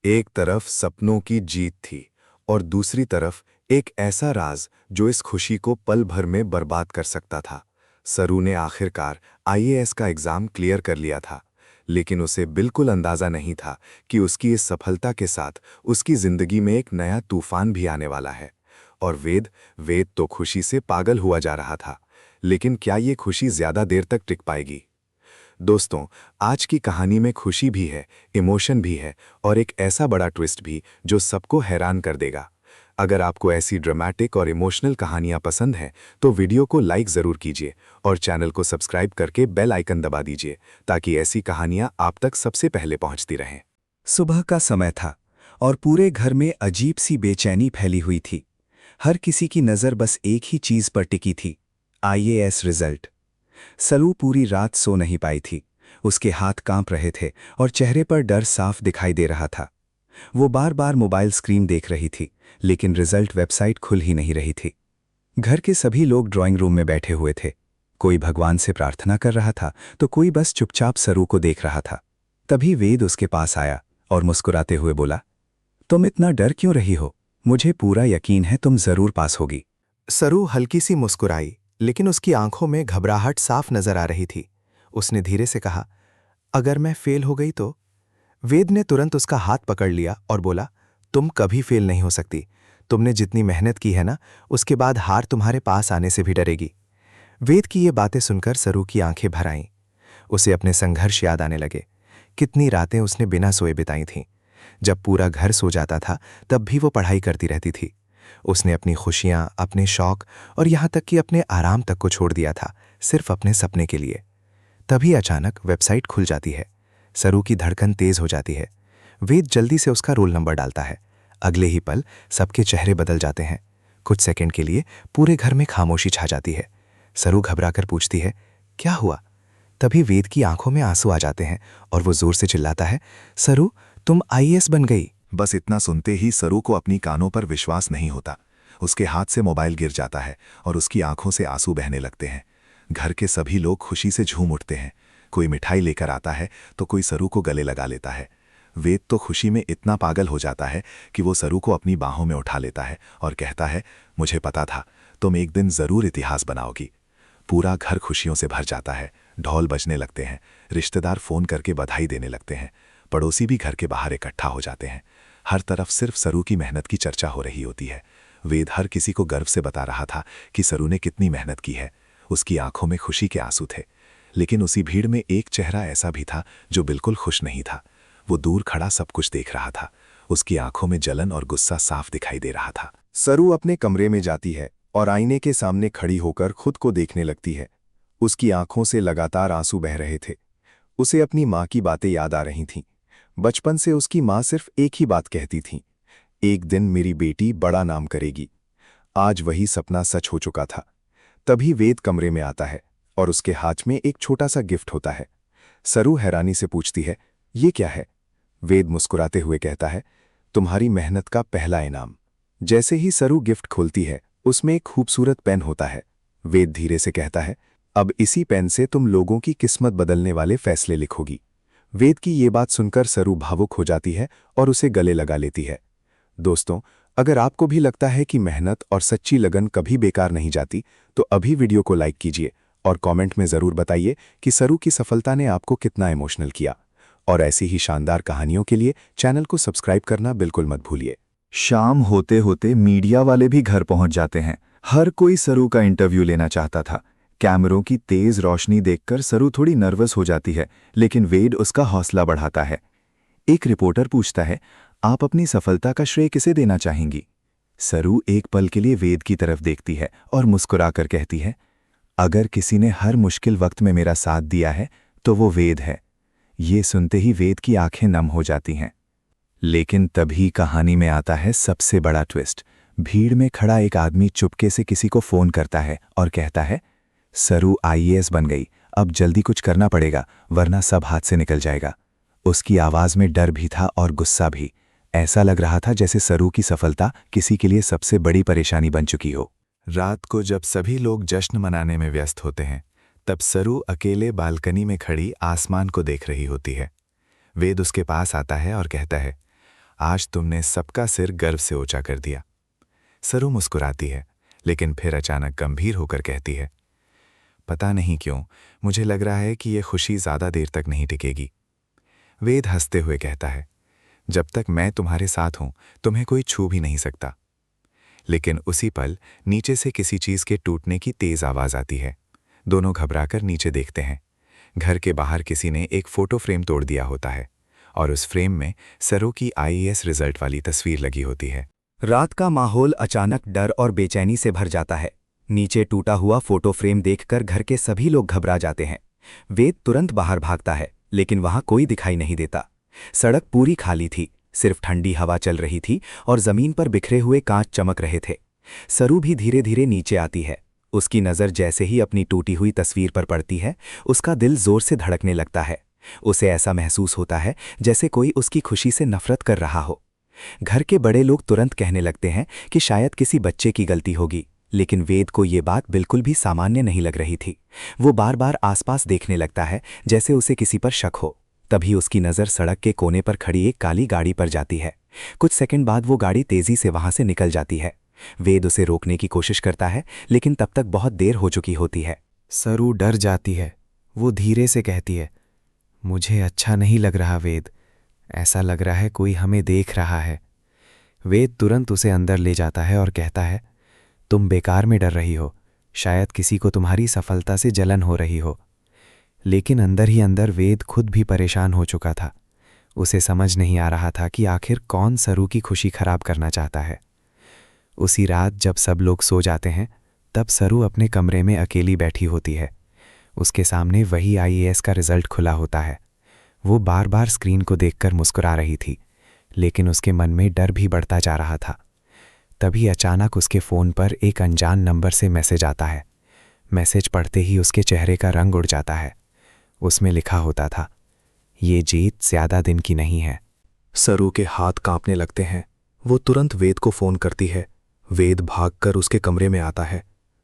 एक तरफ सपनों की जीत थी और दूसरी तरफ एक ऐसा राज जो इस खुशी को पल भर में बर्बाद कर सकता था। सरू ने आखिरकार आईएएस का एग्जाम क्लियर कर लिया था, लेकिन उसे बिल्कुल अंदाजा नहीं था कि उसकी इस सफलता के साथ उसकी जिंदगी में एक नया तूफान भी आने वाला है। और वेद तो खुशी से पागल हुआ जा रहा था, लेकिन क्या ये खुशी ज्यादा देर तक टिक पाएगी? दोस्तों, आज की कहानी में खुशी भी है, इमोशन भी है और एक ऐसा बड़ा ट्विस्ट भी जो सबको हैरान कर देगा। अगर आपको ऐसी ड्रामेटिक और इमोशनल कहानियां पसंद हैं, तो वीडियो को लाइक ज़रूर कीजिए और चैनल को सब्सक्राइब करके बेल आइकन दबा दीजिए ताकि ऐसी कहानियां आप तक सबसे पहले पहुंचती रहें। सुबह का समय था और पूरे घर में अजीब सी बेचैनी फैली हुई थी। हर किसी की नज़र बस एक ही चीज़ पर टिकी थी, आईएएस रिजल्ट। सलू पूरी रात सो नहीं पाई थी। उसके हाथ कांप रहे थे और चेहरे पर डर साफ दिखाई दे रहा था। वो बार बार मोबाइल स्क्रीन देख रही थी, लेकिन रिजल्ट वेबसाइट खुल ही नहीं रही थी। घर के सभी लोग ड्राइंग रूम में बैठे हुए थे। कोई भगवान से प्रार्थना कर रहा था तो कोई बस चुपचाप सरू को देख रहा था। तभी वेद उसके पास आया और मुस्कुराते हुए बोला, तुम इतना डर क्यों रही हो? मुझे पूरा यकीन है तुम जरूर पास होगी। सरू हल्की सी मुस्कुराई, लेकिन उसकी आंखों में घबराहट साफ नजर आ रही थी। उसने धीरे से कहा, अगर मैं फेल हो गई तो? वेद ने तुरंत उसका हाथ पकड़ लिया और बोला, तुम कभी फेल नहीं हो सकती। तुमने जितनी मेहनत की है ना, उसके बाद हार तुम्हारे पास आने से भी डरेगी। वेद की ये बातें सुनकर सरू की आंखें भर आईं। उसे अपने संघर्ष याद आने लगे। कितनी रातें उसने बिना सोए बिताई थीं। जब पूरा घर सो जाता था तब भी वो पढ़ाई करती रहती थी। उसने अपनी खुशियां, अपने शौक और यहाँ तक कि अपने आराम तक को छोड़ दिया था, सिर्फ अपने सपने के लिए। तभी अचानक वेबसाइट खुल जाती है। सरू की धड़कन तेज हो जाती है। वेद जल्दी से उसका रोल नंबर डालता है। अगले ही पल सबके चेहरे बदल जाते हैं। कुछ सेकंड के लिए पूरे घर में खामोशी छा जाती है। सरू घबराकर पूछती है, क्या हुआ? तभी वेद की आंखों में आंसू आ जाते हैं और वो जोर से चिल्लाता है, सरू, तुम आईएएस बन गई। बस इतना सुनते ही सरू को अपनी कानों पर विश्वास नहीं होता। उसके हाथ से मोबाइल गिर जाता है और उसकी आंखों से आंसू बहने लगते हैं। घर के सभी लोग खुशी से झूम उठते हैं। कोई मिठाई लेकर आता है तो कोई सरू को गले लगा लेता है। वेद तो खुशी में इतना पागल हो जाता है कि वो सरू को अपनी बाहों में उठा लेता है और कहता है, मुझे पता था तुम एक दिन जरूर इतिहास बनाओगी। पूरा घर खुशियों से भर जाता है। ढोल बजने लगते हैं, रिश्तेदार फोन करके बधाई देने लगते हैं, पड़ोसी भी घर के बाहर इकट्ठा हो जाते हैं। हर तरफ सिर्फ सरू की मेहनत की चर्चा हो रही होती है। वेद हर किसी को गर्व से बता रहा था कि सरू ने कितनी मेहनत की है। उसकी आंखों में खुशी के आंसू थे, लेकिन उसी भीड़ में एक चेहरा ऐसा भी था जो बिल्कुल खुश नहीं था। वो दूर खड़ा सब कुछ देख रहा था। उसकी आंखों में जलन और गुस्सा साफ दिखाई दे रहा था। सरू अपने कमरे में जाती है और आईने के सामने खड़ी होकर खुद को देखने लगती है। उसकी आंखों से लगातार आंसू बह रहे थे। उसे अपनी माँ की बातें याद आ रही थीं। बचपन से उसकी माँ सिर्फ एक ही बात कहती थी, एक दिन मेरी बेटी बड़ा नाम करेगी। आज वही सपना सच हो चुका था। तभी वेद कमरे में आता है और उसके हाथ में एक छोटा सा गिफ्ट होता है। सरू हैरानी से पूछती है, ये क्या है? वेद मुस्कुराते हुए कहता है, तुम्हारी मेहनत का पहला इनाम। जैसे ही सरू गिफ्ट खोलती है, उसमें एक खूबसूरत पेन होता है। वेद धीरे से कहता है, अब इसी पेन से तुम लोगों की किस्मत बदलने वाले फैसले लिखोगी। वेद की ये बात सुनकर सरू भावुक हो जाती है और उसे गले लगा लेती है। दोस्तों, अगर आपको भी लगता है कि मेहनत और सच्ची लगन कभी बेकार नहीं जाती, तो अभी वीडियो को लाइक कीजिए और कमेंट में ज़रूर बताइए कि सरू की सफलता ने आपको कितना इमोशनल किया। और ऐसी ही शानदार कहानियों के लिए चैनल को सब्सक्राइब करना बिल्कुल मत भूलिए। शाम होते होते मीडिया वाले भी घर पहुंच जाते हैं। हर कोई सरू का इंटरव्यू लेना चाहता था। कैमरों की तेज रोशनी देखकर सरू थोड़ी नर्वस हो जाती है, लेकिन वेद उसका हौसला बढ़ाता है। एक रिपोर्टर पूछता है, आप अपनी सफलता का श्रेय किसे देना चाहेंगी? सरू एक पल के लिए वेद की तरफ देखती है और मुस्कुराकर कहती है, अगर किसी ने हर मुश्किल वक्त में मेरा साथ दिया है तो वो वेद है। ये सुनते ही वेद की आंखें नम हो जाती हैं। लेकिन तभी कहानी में आता है सबसे बड़ा ट्विस्ट। भीड़ में खड़ा एक आदमी चुपके से किसी को फोन करता है और कहता है, सरू आईएएस बन गई, अब जल्दी कुछ करना पड़ेगा वरना सब हाथ से निकल जाएगा। उसकी आवाज में डर भी था और गुस्सा भी। ऐसा लग रहा था जैसे सरू की सफलता किसी के लिए सबसे बड़ी परेशानी बन चुकी हो। रात को जब सभी लोग जश्न मनाने में व्यस्त होते हैं, तब सरू अकेले बालकनी में खड़ी आसमान को देख रही होती है। वेद उसके पास आता है और कहता है, आज तुमने सबका सिर गर्व से ऊंचा कर दिया। सरू मुस्कुराती है, लेकिन फिर अचानक गंभीर होकर कहती है, पता नहीं क्यों मुझे लग रहा है कि यह खुशी ज्यादा देर तक नहीं टिकेगी। वेद हंसते हुए कहता है, जब तक मैं तुम्हारे साथ हूं तुम्हें कोई छू भी नहीं सकता। लेकिन उसी पल नीचे से किसी चीज के टूटने की तेज आवाज आती है। दोनों घबराकर नीचे देखते हैं। घर के बाहर किसी ने एक फोटो फ्रेम तोड़ दिया होता है और उस फ्रेम में सरू की आईएएस रिजल्ट वाली तस्वीर लगी होती है। रात का माहौल अचानक डर और बेचैनी से भर जाता है। नीचे टूटा हुआ फोटो फ्रेम देखकर घर के सभी लोग घबरा जाते हैं। वेद तुरंत बाहर भागता है, लेकिन वहां कोई दिखाई नहीं देता। सड़क पूरी खाली थी, सिर्फ ठंडी हवा चल रही थी और जमीन पर बिखरे हुए कांच चमक रहे थे। सरू भी धीरे धीरे नीचे आती है। उसकी नज़र जैसे ही अपनी टूटी हुई तस्वीर पर पड़ती है, उसका दिल जोर से धड़कने लगता है। उसे ऐसा महसूस होता है जैसे कोई उसकी खुशी से नफरत कर रहा हो। घर के बड़े लोग तुरंत कहने लगते हैं कि शायद किसी बच्चे की गलती होगी, लेकिन वेद को ये बात बिल्कुल भी सामान्य नहीं लग रही थी। वो बार बार आसपास देखने लगता है जैसे उसे किसी पर शक हो। तभी उसकी नज़र सड़क के कोने पर खड़ी एक काली गाड़ी पर जाती है। कुछ सेकंड बाद वो गाड़ी तेजी से वहां से निकल जाती है। वेद उसे रोकने की कोशिश करता है, लेकिन तब तक बहुत देर हो चुकी होती है। सरू डर जाती है। वो धीरे से कहती है, मुझे अच्छा नहीं लग रहा वेद, ऐसा लग रहा है कोई हमें देख रहा है। वेद तुरंत उसे अंदर ले जाता है और कहता है, तुम बेकार में डर रही हो, शायद किसी को तुम्हारी सफलता से जलन हो रही हो। लेकिन अंदर ही अंदर वेद खुद भी परेशान हो चुका था। उसे समझ नहीं आ रहा था कि आखिर कौन सरू की खुशी खराब करना चाहता है। उसी रात जब सब लोग सो जाते हैं, तब सरू अपने कमरे में अकेली बैठी होती है। उसके सामने वही आईएएस का रिजल्ट खुला होता है। वो बार बार स्क्रीन को देखकर मुस्कुरा रही थी, लेकिन उसके मन में डर भी बढ़ता जा रहा था। तभी अचानक उसके फ़ोन पर एक अनजान नंबर से मैसेज आता है। मैसेज पढ़ते ही उसके चेहरे का रंग उड़ जाता है। उसमें लिखा होता था, ये जीत ज़्यादा दिन की नहीं है। सरू के हाथ कांपने लगते हैं। वो तुरंत वेद को फ़ोन करती है। वेद भागकर उसके कमरे में आता है।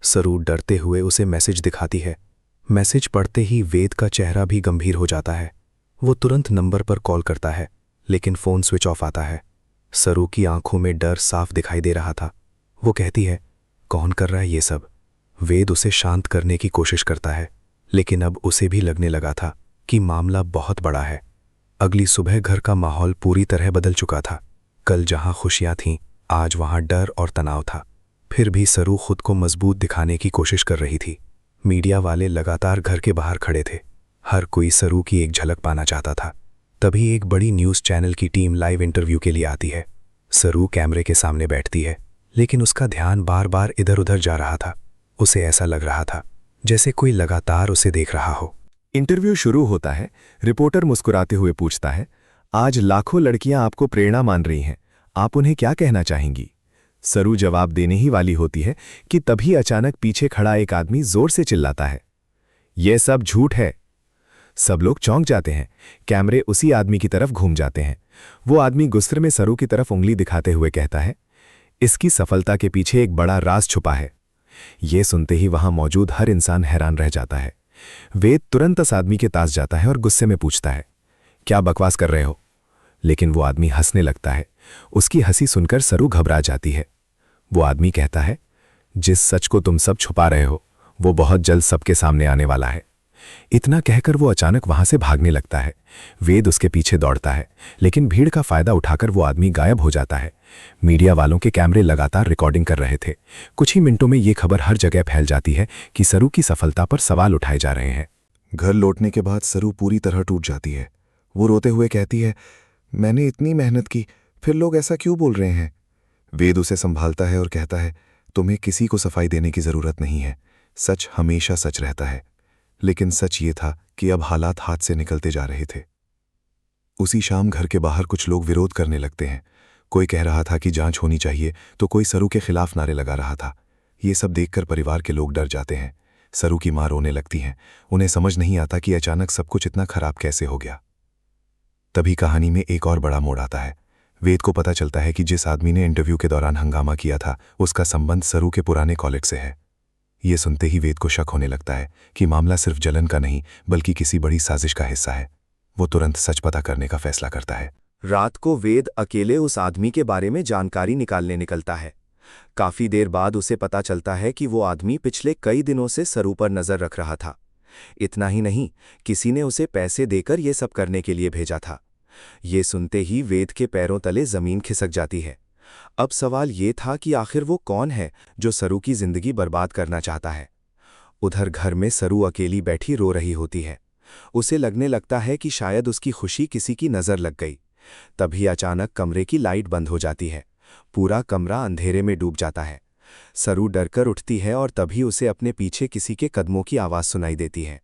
सरू डरते हुए उसे मैसेज दिखाती है। मैसेज पढ़ते ही वेद का चेहरा भी गंभीर हो जाता है। वो तुरंत नंबर पर कॉल करता है, लेकिन फ़ोन स्विच ऑफ आता है। सरू की आंखों में डर साफ दिखाई दे रहा था। वो कहती है, कौन कर रहा है ये सब? वेद उसे शांत करने की कोशिश करता है, लेकिन अब उसे भी लगने लगा था कि मामला बहुत बड़ा है। अगली सुबह घर का माहौल पूरी तरह बदल चुका था। कल जहां खुशियां थीं, आज वहां डर और तनाव था। फिर भी सरू खुद को मजबूत दिखाने की कोशिश कर रही थी। मीडिया वाले लगातार घर के बाहर खड़े थे। हर कोई सरू की एक झलक पाना चाहता था। तभी एक बड़ी न्यूज़ चैनल की टीम लाइव इंटरव्यू के लिए आती है। सरू कैमरे के सामने बैठती है, लेकिन उसका ध्यान बार बार इधर उधर जा रहा था। उसे ऐसा लग रहा था जैसे कोई लगातार उसे देख रहा हो। इंटरव्यू शुरू होता है। रिपोर्टर मुस्कुराते हुए पूछता है, आज लाखों लड़कियां आपको प्रेरणा मान रही हैं, आप उन्हें क्या कहना चाहेंगी? सरू जवाब देने ही वाली होती है कि तभी अचानक पीछे खड़ा एक आदमी जोर से चिल्लाता है, यह सब झूठ है। सब लोग चौंक जाते हैं। कैमरे उसी आदमी की तरफ घूम जाते हैं। वो आदमी गुस्से में सरू की तरफ उंगली दिखाते हुए कहता है, इसकी सफलता के पीछे एक बड़ा राज छुपा है। ये सुनते ही वहां मौजूद हर इंसान हैरान रह जाता है। वेद तुरंत उस आदमी के पास जाता है और गुस्से में पूछता है, क्या बकवास कर रहे हो? लेकिन वो आदमी हंसने लगता है। उसकी हंसी सुनकर सरू घबरा जाती है। वो आदमी कहता है, जिस सच को तुम सब छुपा रहे हो वो बहुत जल्द सबके सामने आने वाला है। इतना कहकर वो अचानक वहां से भागने लगता है। वेद उसके पीछे दौड़ता है, लेकिन भीड़ का फायदा उठाकर वो आदमी गायब हो जाता है। मीडिया वालों के कैमरे लगातार रिकॉर्डिंग कर रहे थे। कुछ ही मिनटों में ये खबर हर जगह फैल जाती है कि सरू की सफलता पर सवाल उठाए जा रहे हैं। घर लौटने के बाद सरू पूरी तरह टूट जाती है। वो रोते हुए कहती है, मैंने इतनी मेहनत की, फिर लोग ऐसा क्यों बोल रहे हैं? वेद उसे संभालता है और कहता है, तुम्हें किसी को सफाई देने की जरूरत नहीं है। सच हमेशा सच रहता है। लेकिन सच ये था कि अब हालात हाथ से निकलते जा रहे थे। उसी शाम घर के बाहर कुछ लोग विरोध करने लगते हैं। कोई कह रहा था कि जांच होनी चाहिए, तो कोई सरू के खिलाफ नारे लगा रहा था। ये सब देखकर परिवार के लोग डर जाते हैं। सरू की मां रोने लगती हैं। उन्हें समझ नहीं आता कि अचानक सब कुछ इतना खराब कैसे हो गया। तभी कहानी में एक और बड़ा मोड़ आता है। वेद को पता चलता है कि जिस आदमी ने इंटरव्यू के दौरान हंगामा किया था, उसका संबंध सरू के पुराने कॉलेज से है। ये सुनते ही वेद को शक होने लगता है कि मामला सिर्फ जलन का नहीं, बल्कि किसी बड़ी साजिश का हिस्सा है। वो तुरंत सच पता करने का फैसला करता है। रात को वेद अकेले उस आदमी के बारे में जानकारी निकालने निकलता है। काफी देर बाद उसे पता चलता है कि वो आदमी पिछले कई दिनों से सरू पर नजर रख रहा था। इतना ही नहीं, किसी ने उसे पैसे देकर ये सब करने के लिए भेजा था। ये सुनते ही वेद के पैरों तले जमीन खिसक जाती है। अब सवाल ये था कि आखिर वो कौन है जो सरू की जिंदगी बर्बाद करना चाहता है। उधर घर में सरू अकेली बैठी रो रही होती है। उसे लगने लगता है कि शायद उसकी खुशी किसी की नजर लग गई। तभी अचानक कमरे की लाइट बंद हो जाती है। पूरा कमरा अंधेरे में डूब जाता है। सरू डरकर उठती है और तभी उसे अपने पीछे किसी के कदमों की आवाज सुनाई देती है।